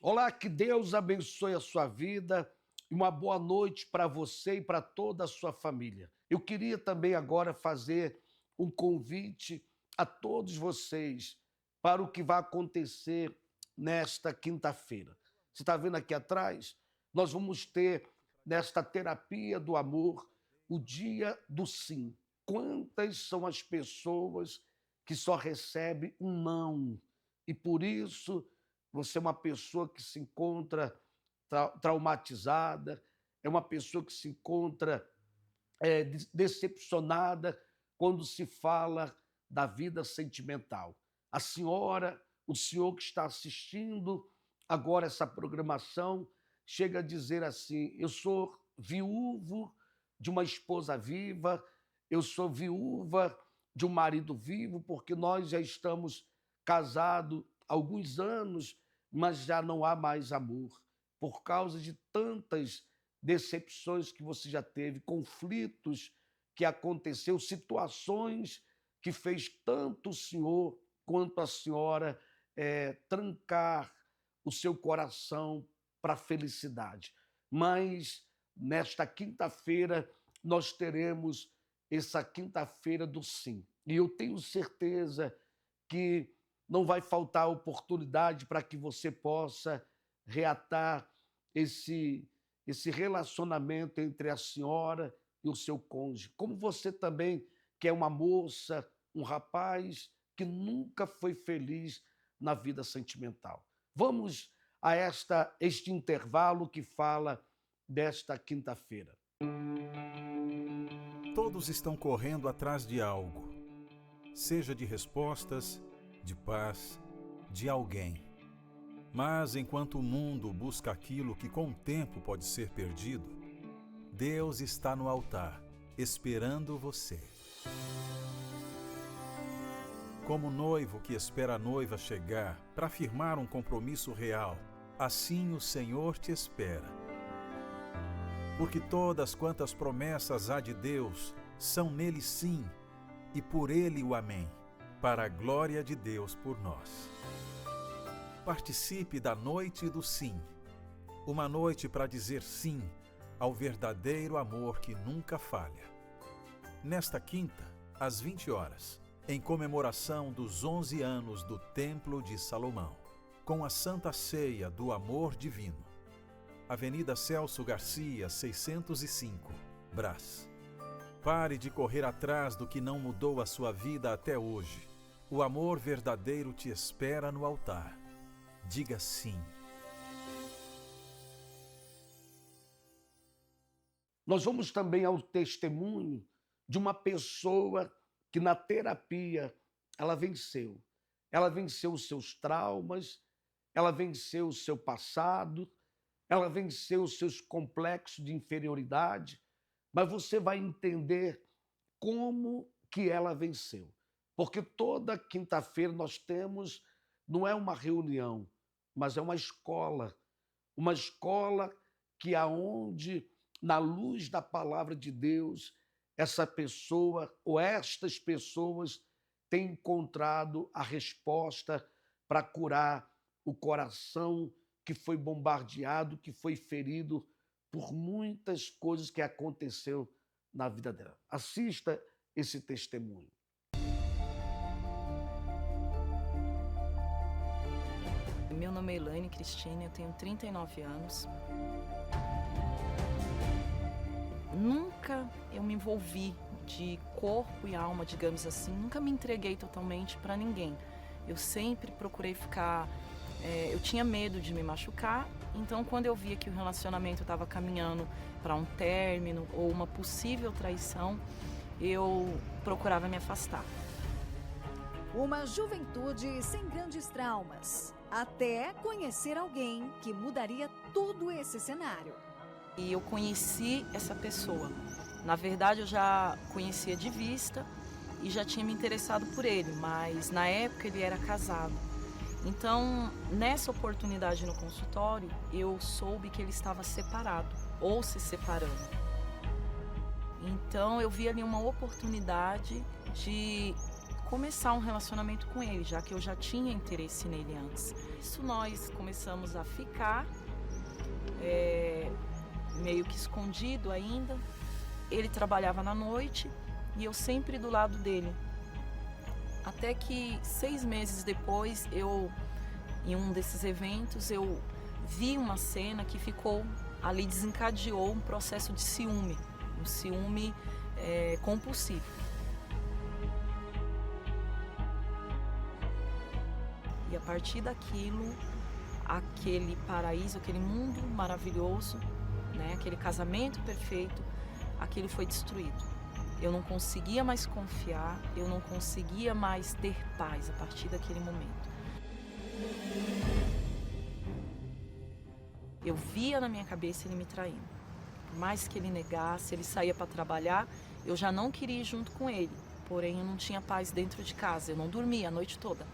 Olá, que Deus abençoe a sua vida e uma boa noite para você e para toda a sua família. Eu queria também agora fazer um convite a todos vocês para o que vai acontecer nesta quinta-feira. Você está vendo aqui atrás? Nós vamos ter nesta terapia do amor o dia do sim. Quantas são as pessoas que só recebem um não e por isso você é uma pessoa que se encontra traumatizada, é uma pessoa que se encontra decepcionada quando se fala da vida sentimental. A senhora, o senhor que está assistindo agora essa programação, chega a dizer assim: eu sou viúvo de uma esposa viva, eu sou viúva de um marido vivo, porque nós já estamos casados há alguns anos, mas já não há mais amor, por causa de tantas decepções que você já teve, conflitos que aconteceu, situações que fez tanto o senhor quanto a senhora trancar o seu coração para a felicidade. Mas nesta quinta-feira nós teremos essa quinta-feira do sim. E eu tenho certeza que não vai faltar oportunidade para que você possa reatar esse relacionamento entre a senhora e o seu cônjuge. Como você também, que é uma moça, um rapaz que nunca foi feliz na vida sentimental. Vamos a este intervalo que fala desta quinta-feira. Todos estão correndo atrás de algo, seja de respostas, de paz, de alguém. Mas enquanto o mundo busca aquilo que com o tempo pode ser perdido, Deus está no altar, esperando você. Como noivo que espera a noiva chegar para firmar um compromisso real, assim o Senhor te espera. Porque todas quantas promessas há de Deus são nele sim, e por ele o amém, para a glória de Deus por nós. Participe da noite do sim, uma noite para dizer sim ao verdadeiro amor que nunca falha. Nesta quinta, às 20 horas, em comemoração dos 11 anos do Templo de Salomão, com a Santa Ceia do Amor Divino. Avenida Celso Garcia, 605, Brás. Pare de correr atrás do que não mudou a sua vida até hoje. O amor verdadeiro te espera no altar. Diga sim. Nós vamos também ao testemunho de uma pessoa que na terapia ela venceu. Ela venceu os seus traumas, ela venceu o seu passado, ela venceu os seus complexos de inferioridade, mas você vai entender como que ela venceu. Porque toda quinta-feira nós temos, não é uma reunião, mas é uma escola que aonde, na luz da palavra de Deus, essa pessoa ou estas pessoas têm encontrado a resposta para curar o coração que foi bombardeado, que foi ferido por muitas coisas que aconteceu na vida dela. Assista esse testemunho. Meu nome é Elaine Cristina, eu tenho 39 anos. Nunca eu me envolvi de corpo e alma, digamos assim, nunca me entreguei totalmente para ninguém. Eu sempre procurei ficar... eu tinha medo de me machucar, então quando eu via que o relacionamento estava caminhando para um término ou uma possível traição, eu procurava me afastar. Uma juventude sem grandes traumas, até conhecer alguém que mudaria todo esse cenário. E eu conheci essa pessoa. Na verdade, eu já conhecia de vista e já tinha me interessado por ele, mas na época ele era casado. Então, nessa oportunidade no consultório, eu soube que ele estava separado, ou se separando. Então, eu vi ali uma oportunidade de começar um relacionamento com ele, já que eu já tinha interesse nele antes. Isso nós começamos a ficar, meio que escondido ainda. Ele trabalhava na noite e eu sempre do lado dele. Até que 6 meses depois, em um desses eventos, eu vi uma cena que ali desencadeou um processo de ciúme, um ciúme compulsivo. E a partir daquilo, aquele paraíso, aquele mundo maravilhoso, né, aquele casamento perfeito, aquilo foi destruído. Eu não conseguia mais confiar, eu não conseguia mais ter paz a partir daquele momento. Eu via na minha cabeça ele me traindo. Por mais que ele negasse, ele saía para trabalhar, eu já não queria ir junto com ele. Porém, eu não tinha paz dentro de casa, eu não dormia a noite toda.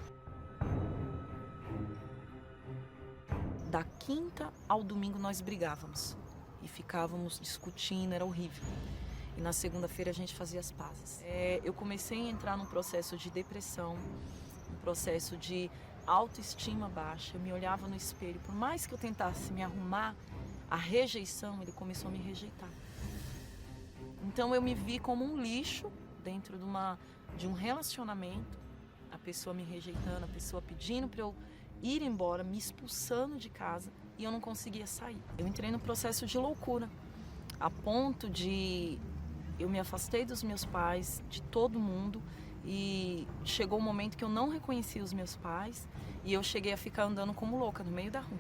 Da quinta ao domingo nós brigávamos e ficávamos discutindo, era horrível. E na segunda-feira a gente fazia as pazes. Eu comecei a entrar num processo de depressão, um processo de autoestima baixa. Eu me olhava no espelho, por mais que eu tentasse me arrumar, a rejeição, ele começou a me rejeitar. Então eu me vi como um lixo dentro de um relacionamento, a pessoa me rejeitando, a pessoa pedindo para eu ir embora, me expulsando de casa, e eu não conseguia sair. Eu entrei no processo de loucura, a ponto de eu me afastei dos meus pais, de todo mundo, e chegou um momento que eu não reconhecia os meus pais e eu cheguei a ficar andando como louca no meio da rua,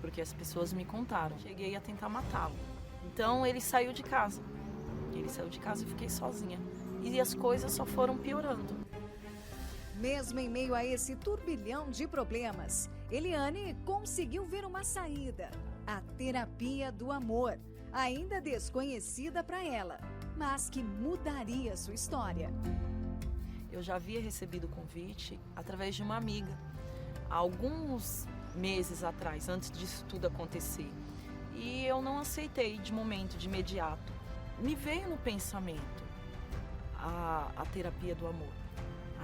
porque as pessoas me contaram. Cheguei a tentar matá-lo. Então ele saiu de casa. Ele saiu de casa e fiquei sozinha. E as coisas só foram piorando. Mesmo em meio a esse turbilhão de problemas, Eliane conseguiu ver uma saída: a terapia do amor, ainda desconhecida para ela, mas que mudaria sua história. Eu já havia recebido o convite através de uma amiga, há alguns meses atrás, antes disso tudo acontecer. E eu não aceitei de momento, de imediato. Me veio no pensamento a terapia do amor,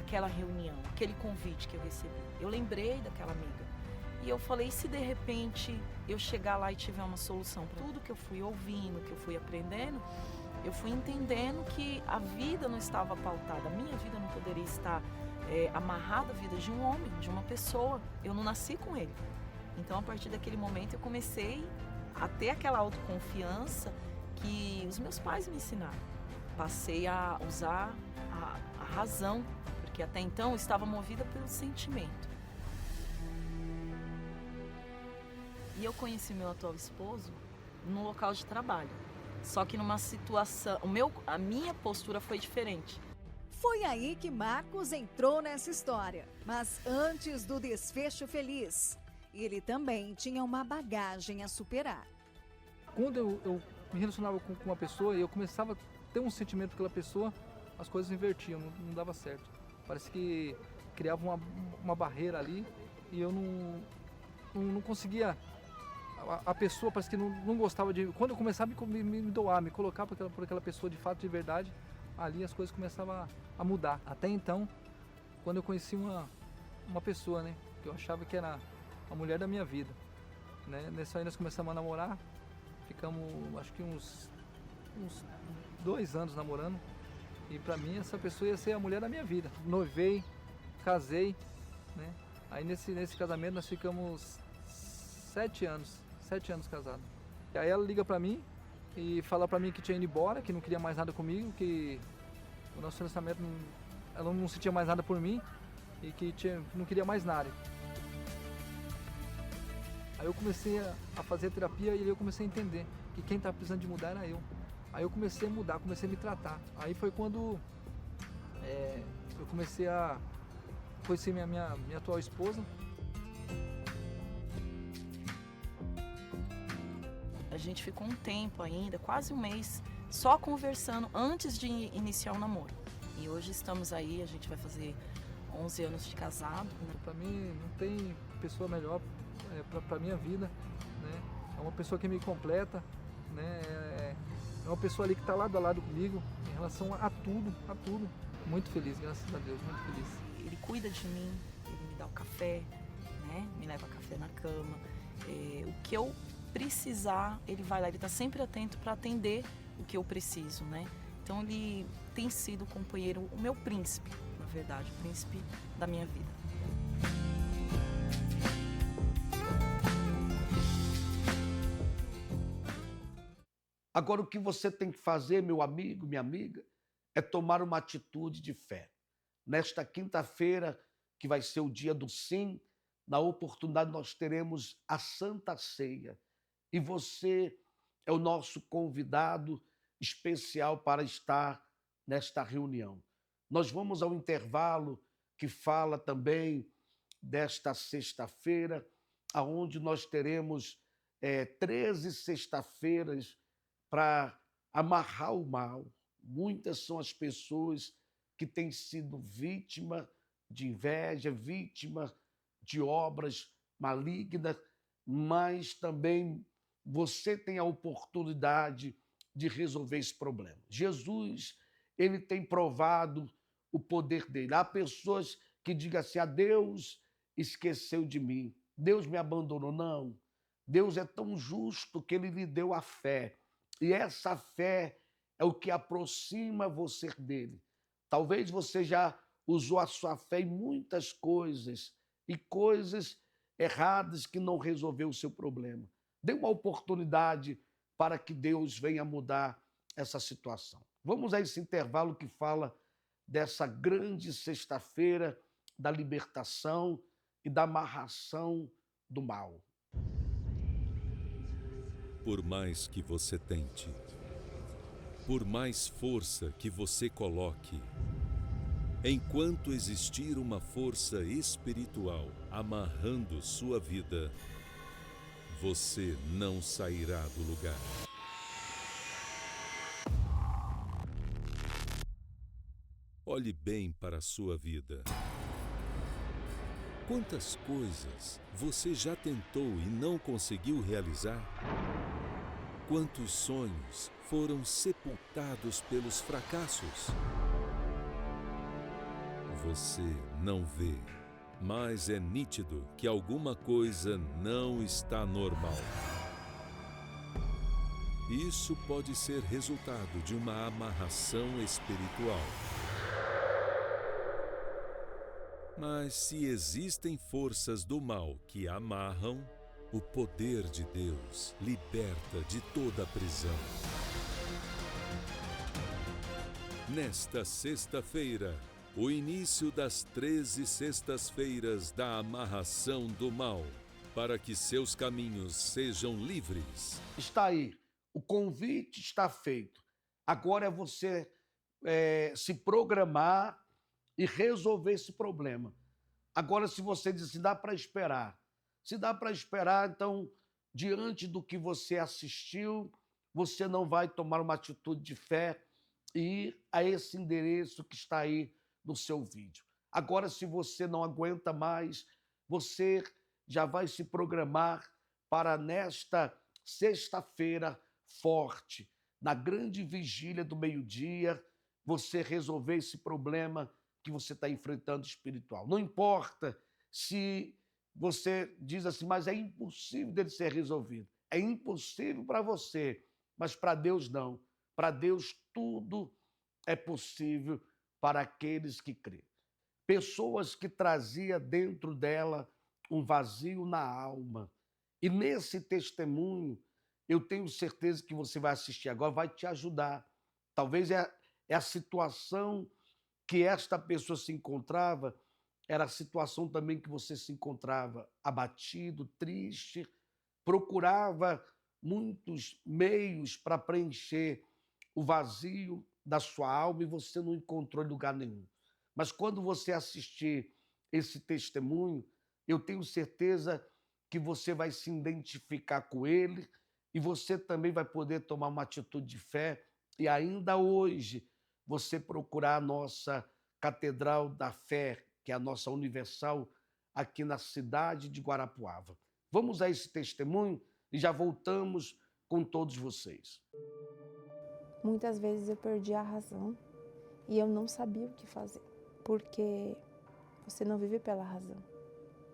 aquela reunião, aquele convite que eu recebi. Eu lembrei daquela amiga e eu falei, e se de repente eu chegar lá e tiver uma solução para tudo que eu fui ouvindo, que eu fui aprendendo, eu fui entendendo que a vida não estava pautada, a minha vida não poderia estar amarrada à vida de um homem, de uma pessoa. Eu não nasci com ele. Então, a partir daquele momento, eu comecei a ter aquela autoconfiança que os meus pais me ensinaram. Passei a usar a razão, porque até então eu estava movida pelo sentimento. E eu conheci meu atual esposo no local de trabalho. Só que numa situação, a minha postura foi diferente. Foi aí que Marcos entrou nessa história. Mas antes do desfecho feliz, ele também tinha uma bagagem a superar. Quando eu me relacionava com uma pessoa e eu começava a ter um sentimento pela pessoa, as coisas invertiam, não dava certo. Parece que criava uma barreira ali e eu não conseguia. A pessoa parece que não gostava de... Quando eu começava a me doar, me colocar por aquela pessoa de fato, de verdade, ali as coisas começavam a mudar. Até então, quando eu conheci uma pessoa, né, que eu achava que era a mulher da minha vida, né? Nessa aí nós começamos a namorar, ficamos acho que uns 2 anos namorando, e pra mim essa pessoa ia ser a mulher da minha vida. Noivei, casei, né? Aí nesse casamento nós ficamos 7 anos casados. E aí ela liga pra mim e fala pra mim que tinha ido embora, que não queria mais nada comigo, que o nosso relacionamento, ela não sentia mais nada por mim e que não queria mais nada. Aí eu comecei a fazer terapia e eu comecei a entender que quem estava precisando de mudar era eu. Aí eu comecei a mudar, comecei a me tratar. Aí foi quando eu comecei a conhecer minha atual esposa. A gente ficou um tempo ainda, quase um mês, só conversando antes de iniciar o namoro. E hoje estamos aí, a gente vai fazer 11 anos de casado. Né? Para mim não tem pessoa melhor para minha vida, né? É uma pessoa que me completa, né? É uma pessoa ali que está lado a lado comigo em relação a tudo. Muito feliz, graças a Deus, muito feliz. Ele cuida de mim, ele me dá o café, né? Me leva café na cama. O que eu precisar, ele vai lá, ele está sempre atento para atender o que eu preciso, né? Então ele tem sido o companheiro, o meu príncipe, na verdade, o príncipe da minha vida. Agora, o que você tem que fazer, meu amigo, minha amiga, é tomar uma atitude de fé. Nesta quinta-feira, que vai ser o dia do sim, na oportunidade nós teremos a Santa Ceia. E você é o nosso convidado especial para estar nesta reunião. Nós vamos ao intervalo que fala também desta sexta-feira, aonde nós teremos 13 sexta-feiras para amarrar o mal. Muitas são as pessoas que têm sido vítima de inveja, vítima de obras malignas, mas também você tem a oportunidade de resolver esse problema. Jesus, ele tem provado o poder dele. Há pessoas que digam assim: Deus esqueceu de mim, Deus me abandonou. Não, Deus é tão justo que ele lhe deu a fé. E essa fé é o que aproxima você dele. Talvez você já usou a sua fé em muitas coisas e coisas erradas que não resolveu o seu problema. Dê uma oportunidade para que Deus venha mudar essa situação. Vamos a esse intervalo que fala dessa grande sexta-feira da libertação e da amarração do mal. Por mais que você tente, por mais força que você coloque, enquanto existir uma força espiritual amarrando sua vida, você não sairá do lugar. Olhe bem para a sua vida. Quantas coisas você já tentou e não conseguiu realizar? Quantos sonhos foram sepultados pelos fracassos? Você não vê, mas é nítido que alguma coisa não está normal. Isso pode ser resultado de uma amarração espiritual. Mas se existem forças do mal que amarram, o poder de Deus liberta de toda a prisão. Nesta sexta-feira, o início das 13 sextas-feiras da amarração do mal, para que seus caminhos sejam livres. Está aí, o convite está feito. Agora é você se programar e resolver esse problema. Agora, se você diz, se dá para esperar. Se dá para esperar, então, diante do que você assistiu, você não vai tomar uma atitude de fé e ir a esse endereço que está aí no seu vídeo. Agora, se você não aguenta mais, você já vai se programar para nesta sexta-feira forte, na grande vigília do meio-dia, você resolver esse problema que você está enfrentando espiritual. Não importa se você diz assim, mas é impossível dele ser resolvido. É impossível para você, mas para Deus não. Para Deus tudo é possível para aqueles que crêem. Pessoas que traziam dentro dela um vazio na alma. E nesse testemunho, eu tenho certeza que você vai assistir agora, vai te ajudar. Talvez é a situação que esta pessoa se encontrava, era a situação também que você se encontrava, abatido, triste, procurava muitos meios para preencher o vazio da sua alma e você não encontrou em lugar nenhum. Mas quando você assistir esse testemunho, eu tenho certeza que você vai se identificar com ele e você também vai poder tomar uma atitude de fé e ainda hoje você procurar a nossa Catedral da Fé, que é a nossa Universal, aqui na cidade de Guarapuava. Vamos a esse testemunho e já voltamos com todos vocês. Muitas vezes eu perdi a razão E eu não sabia o que fazer, porque você não vive pela razão,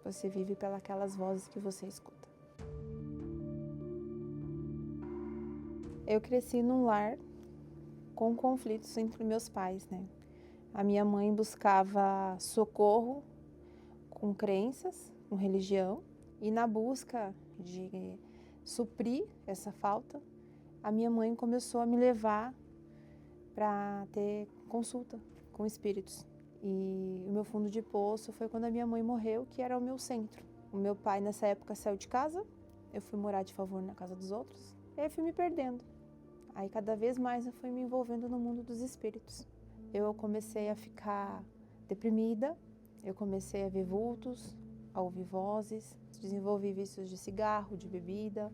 você vive pelas vozes que você escuta. Eu cresci num lar com conflitos entre meus pais, né? A minha mãe buscava socorro com crenças, com religião, e na busca de suprir essa falta, a minha mãe começou a me levar para ter consulta com espíritos. E o meu fundo de poço foi quando a minha mãe morreu, que era o meu centro. O meu pai nessa época saiu de casa, eu fui morar de favor na casa dos outros, e aí eu fui me perdendo. Aí cada vez mais eu fui me envolvendo no mundo dos espíritos. Eu comecei a ficar deprimida, eu comecei a ver vultos, a ouvir vozes, desenvolvi vícios de cigarro, de bebida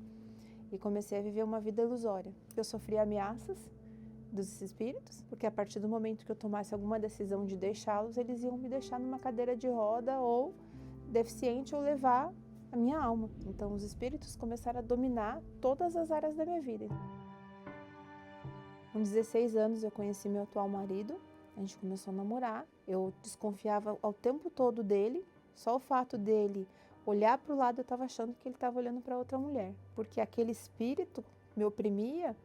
e comecei a viver uma vida ilusória. Eu sofri ameaças dos espíritos, porque a partir do momento que eu tomasse alguma decisão de deixá-los, eles iam me deixar numa cadeira de roda ou deficiente ou levar a minha alma. Então os espíritos começaram a dominar todas as áreas da minha vida. Com 16 anos eu conheci meu atual marido, a gente começou a namorar, eu desconfiava ao tempo todo dele, só o fato dele olhar para o lado eu estava achando que ele estava olhando para outra mulher, porque aquele espírito me oprimia,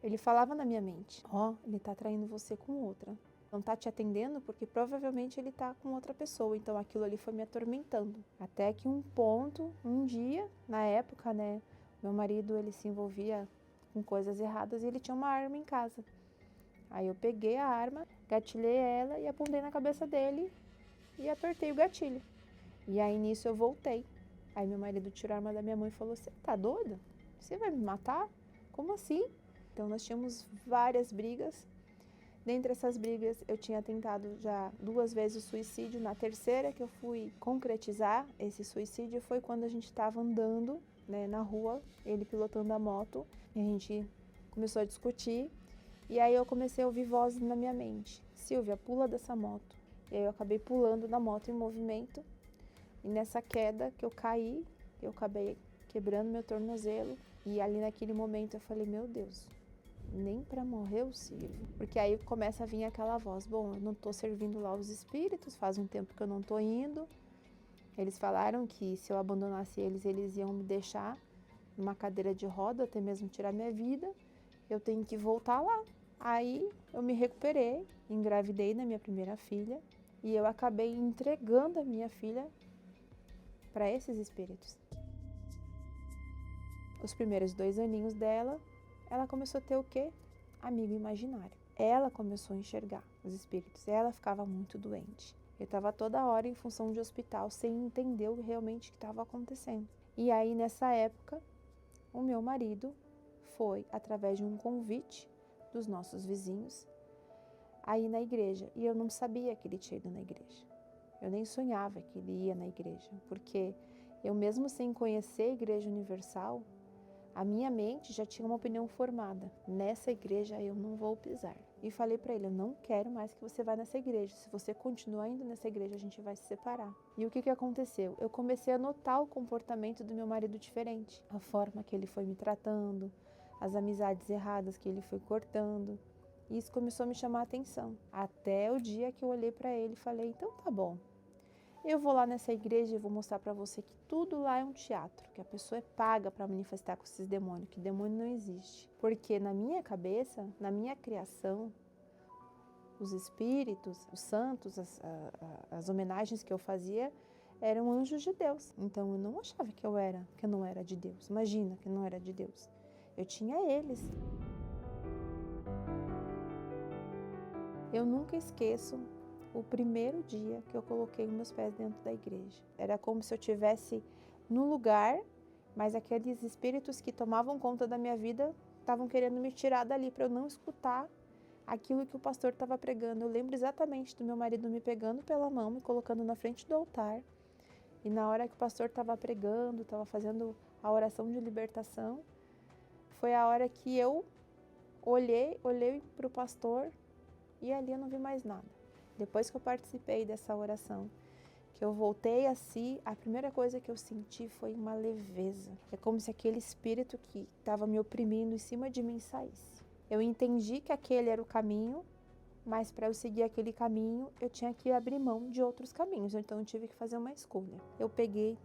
ele falava na minha mente, ele está traindo você com outra, não está te atendendo porque provavelmente ele está com outra pessoa, então aquilo ali foi me atormentando, até que um dia, na época, né, meu marido ele se envolvia com coisas erradas e ele tinha uma arma em casa. Aí eu peguei a arma, gatilhei ela e apontei na cabeça dele e apertei o gatilho. E aí nisso eu voltei. Aí meu marido tirou a arma da minha mãe e falou: "Você tá doida? Você vai me matar? Como assim?" Então nós tínhamos várias brigas. Dentre essas brigas eu tinha tentado já 2 vezes o suicídio. Na terceira que eu fui concretizar esse suicídio foi quando a gente estava andando, né, na rua, ele pilotando a moto, e a gente começou a discutir, e aí eu comecei a ouvir vozes na minha mente: "Silvia, pula dessa moto." E aí eu acabei pulando da moto em movimento, e nessa queda que eu caí, eu acabei quebrando meu tornozelo, e ali naquele momento eu falei: "Meu Deus, nem pra morrer eu sirvo." Porque aí começa a vir aquela voz: "Bom, eu não tô servindo lá os espíritos, faz um tempo que eu não tô indo. Eles falaram que se eu abandonasse eles, eles iam me deixar numa cadeira de roda, até mesmo tirar minha vida. Eu tenho que voltar lá." Aí eu me recuperei, engravidei da minha primeira filha e eu acabei entregando a minha filha para esses espíritos. Os primeiros 2 aninhos dela, ela começou a ter o quê? Amigo imaginário. Ela começou a enxergar os espíritos, ela ficava muito doente. Eu estava toda hora em função de hospital, sem entender o realmente que estava acontecendo. E aí, nessa época, o meu marido foi, através de um convite dos nossos vizinhos, aí na igreja. E eu não sabia que ele tinha ido na igreja. Eu nem sonhava que ele ia na igreja, porque eu mesmo sem conhecer a Igreja Universal, a minha mente já tinha uma opinião formada. Nessa igreja eu não vou pisar. E falei para ele: "Eu não quero mais que você vá nessa igreja. Se você continuar indo nessa igreja, a gente vai se separar." E o que aconteceu? Eu comecei a notar o comportamento do meu marido diferente. A forma que ele foi me tratando, as amizades erradas que ele foi cortando. E isso começou a me chamar a atenção. Até o dia que eu olhei para ele e falei: "Então tá bom. Eu vou lá nessa igreja e vou mostrar para você que tudo lá é um teatro, que a pessoa é paga para manifestar com esses demônios, que demônio não existe." Porque na minha cabeça, na minha criação, os espíritos, os santos, as homenagens que eu fazia eram anjos de Deus. Então eu não achava que eu não era de Deus. Imagina que eu não era de Deus. Eu tinha eles. Eu nunca esqueço o primeiro dia que eu coloquei meus pés dentro da igreja. Era como se eu estivesse no lugar, mas aqueles espíritos que tomavam conta da minha vida estavam querendo me tirar dali para eu não escutar aquilo que o pastor estava pregando. Eu lembro exatamente do meu marido me pegando pela mão, me colocando na frente do altar. E na hora que o pastor estava pregando, estava fazendo a oração de libertação, foi a hora que eu olhei para o pastor e ali eu não vi mais nada. Depois que eu participei dessa oração, que eu voltei a si, a primeira coisa que eu senti foi uma leveza. É como se aquele espírito que estava me oprimindo em cima de mim saísse. Eu entendi que aquele era o caminho Mas para eu seguir aquele caminho, eu tinha que abrir mão de outros caminhos. Então eu tive que fazer uma escolha. Eu peguei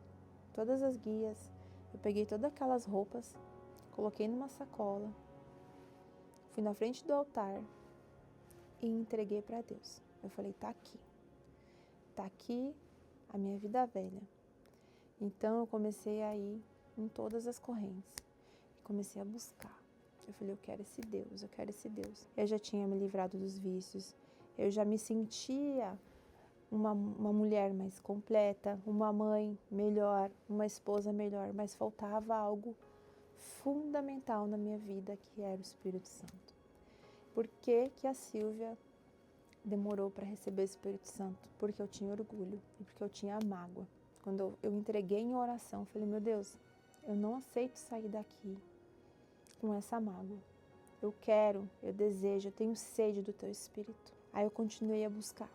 todas as guias, eu peguei todas aquelas roupas, coloquei numa sacola, fui na frente do altar e entreguei para Deus. Eu falei, tá aqui a minha vida velha. Então eu comecei a ir em todas as correntes, comecei a buscar. Eu falei, eu quero esse Deus, eu quero esse Deus. Eu já tinha me livrado dos vícios, eu já me sentia uma mulher mais completa, uma mãe melhor, uma esposa melhor, mas faltava algo fundamental na minha vida, que era o Espírito Santo. Por que que a Silvia demorou para receber o Espírito Santo? Porque eu tinha orgulho e porque eu tinha mágoa. Quando eu entreguei em oração, falei, meu Deus, eu não aceito sair daqui com essa mágoa. Eu quero, eu desejo, eu tenho sede do teu Espírito. Aí eu continuei a buscar.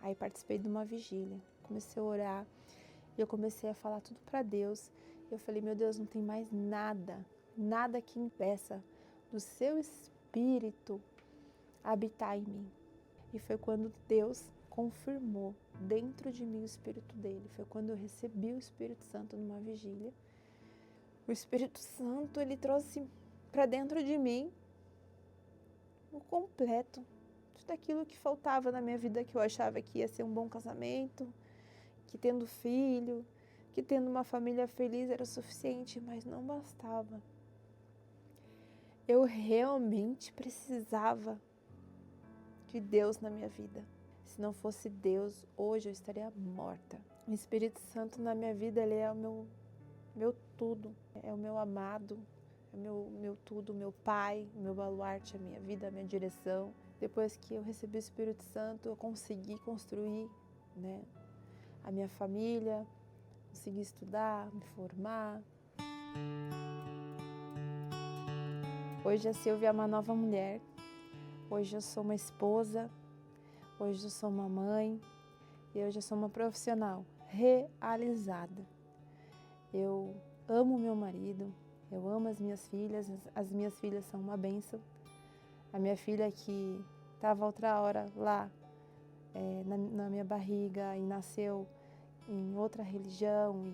Aí participei de uma vigília, comecei a orar e eu comecei a falar tudo para Deus. Eu falei, meu Deus, não tem mais nada que impeça do seu Espírito habitar em mim. E foi quando Deus confirmou dentro de mim o Espírito dele. Foi quando eu recebi o Espírito Santo numa vigília. O Espírito Santo, ele trouxe para dentro de mim o completo. Tudo aquilo que faltava na minha vida, que eu achava que ia ser um bom casamento, que tendo filho, que tendo uma família feliz era o suficiente, mas não bastava. Eu realmente precisava de Deus na minha vida. Se não fosse Deus, hoje eu estaria morta. O Espírito Santo na minha vida, ele é o meu tudo, é o meu amado, é o meu tudo, o meu pai, o meu baluarte, a minha vida, a minha direção. Depois que eu recebi o Espírito Santo, eu consegui construir, a minha família, consegui estudar, me formar. Hoje a Silvia é uma nova mulher. Hoje eu sou uma esposa. Hoje eu sou uma mãe. E hoje eu sou uma profissional realizada. Eu amo meu marido. Eu amo as minhas filhas. As minhas filhas são uma bênção. A minha filha que estava outra hora lá na minha barriga e nasceu em outra religião,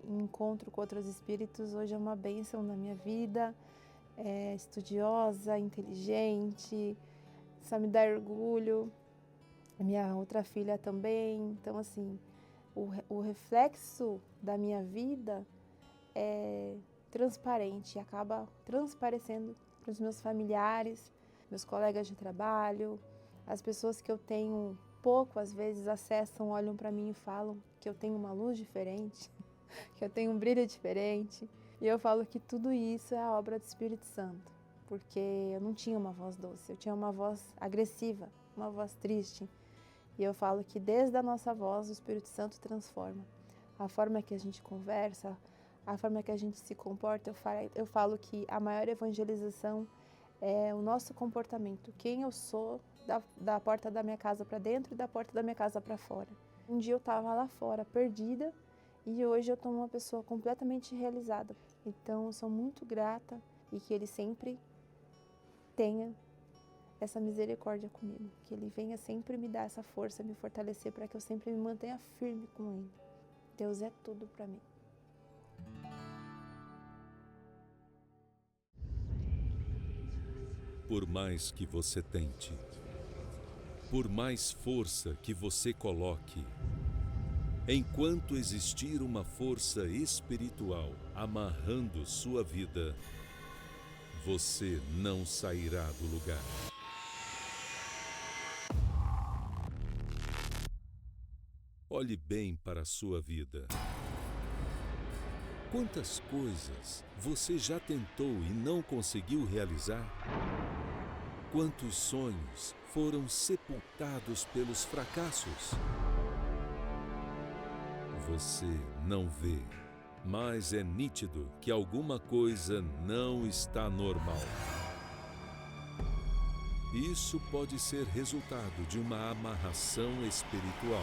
em encontro com outros espíritos, hoje é uma bênção na minha vida, é estudiosa, inteligente, só me dá orgulho. A minha outra filha também. Então, assim, o reflexo da minha vida é transparente, acaba transparecendo para os meus familiares, meus colegas de trabalho, as pessoas que eu tenho pouco, às vezes, acessam, olham para mim e falam que eu tenho uma luz diferente, que eu tenho um brilho diferente. E eu falo que tudo isso é a obra do Espírito Santo, porque eu não tinha uma voz doce, eu tinha uma voz agressiva, uma voz triste. E eu falo que desde a nossa voz o Espírito Santo transforma. A forma que a gente conversa, a forma que a gente se comporta, eu falo que a maior evangelização é o nosso comportamento, quem eu sou da porta da minha casa para dentro e da porta da minha casa para fora. Um dia eu estava lá fora, perdida, e hoje eu estou uma pessoa completamente realizada. Então eu sou muito grata e que Ele sempre tenha essa misericórdia comigo, que Ele venha sempre me dar essa força, me fortalecer para que eu sempre me mantenha firme com Ele. Deus é tudo para mim. Por mais que você tente, por mais força que você coloque, enquanto existir uma força espiritual amarrando sua vida, você não sairá do lugar. Olhe bem para a sua vida. Quantas coisas você já tentou e não conseguiu realizar? Quantos sonhos foram sepultados pelos fracassos? Você não vê, mas é nítido que alguma coisa não está normal. Isso pode ser resultado de uma amarração espiritual.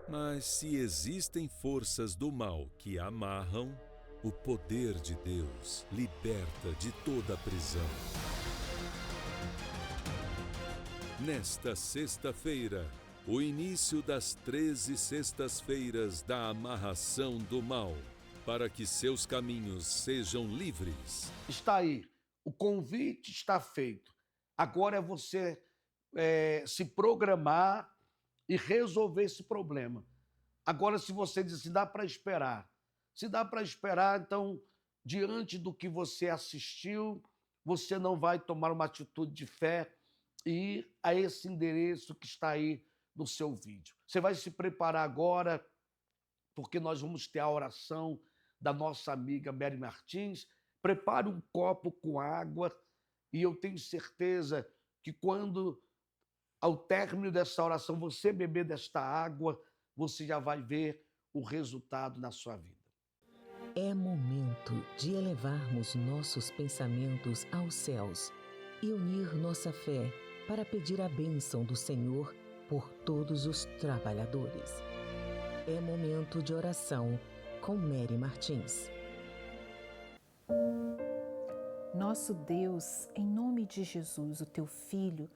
Mas se existem forças do mal que amarram, o poder de Deus liberta de toda a prisão. Nesta sexta-feira, o início das 13 sextas-feiras da amarração do mal, para que seus caminhos sejam livres. Está aí, o convite está feito. Agora é você se programar e resolver esse problema. Agora, se você diz, se dá para esperar. Se dá para esperar, então, diante do que você assistiu, você não vai tomar uma atitude de fé e ir a esse endereço que está aí no seu vídeo. Você vai se preparar agora, porque nós vamos ter a oração da nossa amiga Mary Martins. Prepare um copo com água e eu tenho certeza que quando, ao término dessa oração, você beber desta água, você já vai ver o resultado na sua vida. É momento de elevarmos nossos pensamentos aos céus e unir nossa fé para pedir a bênção do Senhor por todos os trabalhadores. É momento de oração com Mary Martins. Nosso Deus, em nome de Jesus, o teu Filho,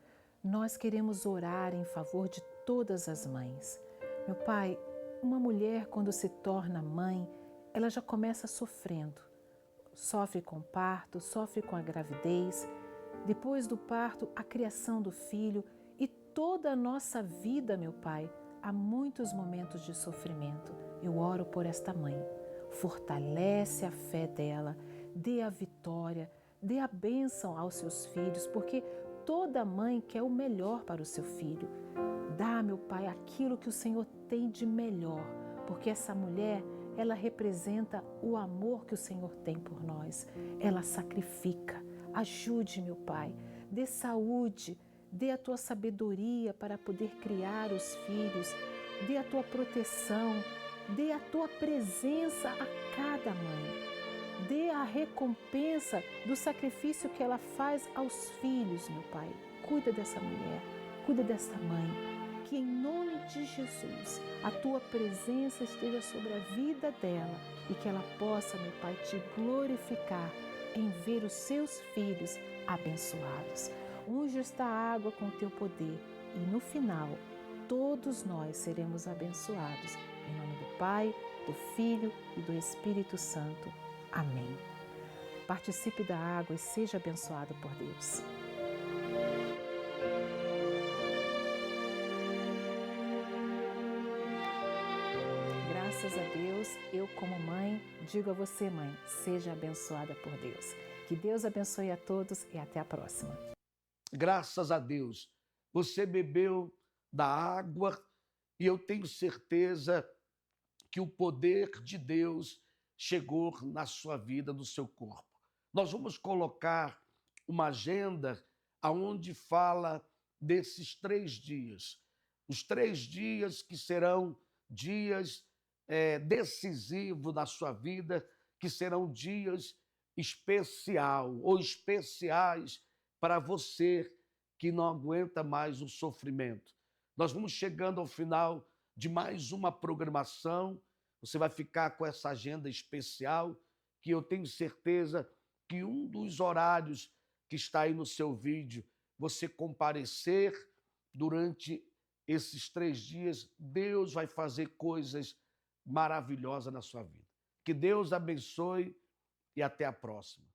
nós queremos orar em favor de todas as mães. Meu Pai, uma mulher quando se torna mãe, ela já começa sofrendo. Sofre com o parto, sofre com a gravidez, depois do parto, a criação do filho e toda a nossa vida, meu Pai, há muitos momentos de sofrimento. Eu oro por esta mãe. Fortalece a fé dela, dê a vitória, dê a bênção aos seus filhos, porque toda mãe quer o melhor para o seu filho. Dá, meu Pai, aquilo que o Senhor tem de melhor, porque essa mulher, ela representa o amor que o Senhor tem por nós. Ela sacrifica. Ajude, meu Pai. Dê saúde, dê a tua sabedoria para poder criar os filhos. Dê a tua proteção, dê a tua presença a cada mãe. Dê a recompensa do sacrifício que ela faz aos filhos, meu Pai. Cuida dessa mulher, cuida dessa mãe. Que em nome de Jesus, a tua presença esteja sobre a vida dela e que ela possa, meu Pai, te glorificar em ver os seus filhos abençoados. Unge esta água com o teu poder e no final, todos nós seremos abençoados. Em nome do Pai, do Filho e do Espírito Santo. Amém. Participe da água e seja abençoado por Deus. Graças a Deus, eu como mãe, digo a você, mãe, seja abençoada por Deus. Que Deus abençoe a todos e até a próxima. Graças a Deus, você bebeu da água e eu tenho certeza que o poder de Deus chegou na sua vida, no seu corpo. Nós vamos colocar uma agenda onde fala desses 3 dias. Os 3 dias que serão dias decisivos na sua vida, que serão dias especiais para você que não aguenta mais o sofrimento. Nós vamos chegando ao final de mais uma programação. Você vai ficar com essa agenda especial, que eu tenho certeza que um dos horários que está aí no seu vídeo, você comparecer durante esses 3 dias, Deus vai fazer coisas maravilhosas na sua vida. Que Deus abençoe e até a próxima.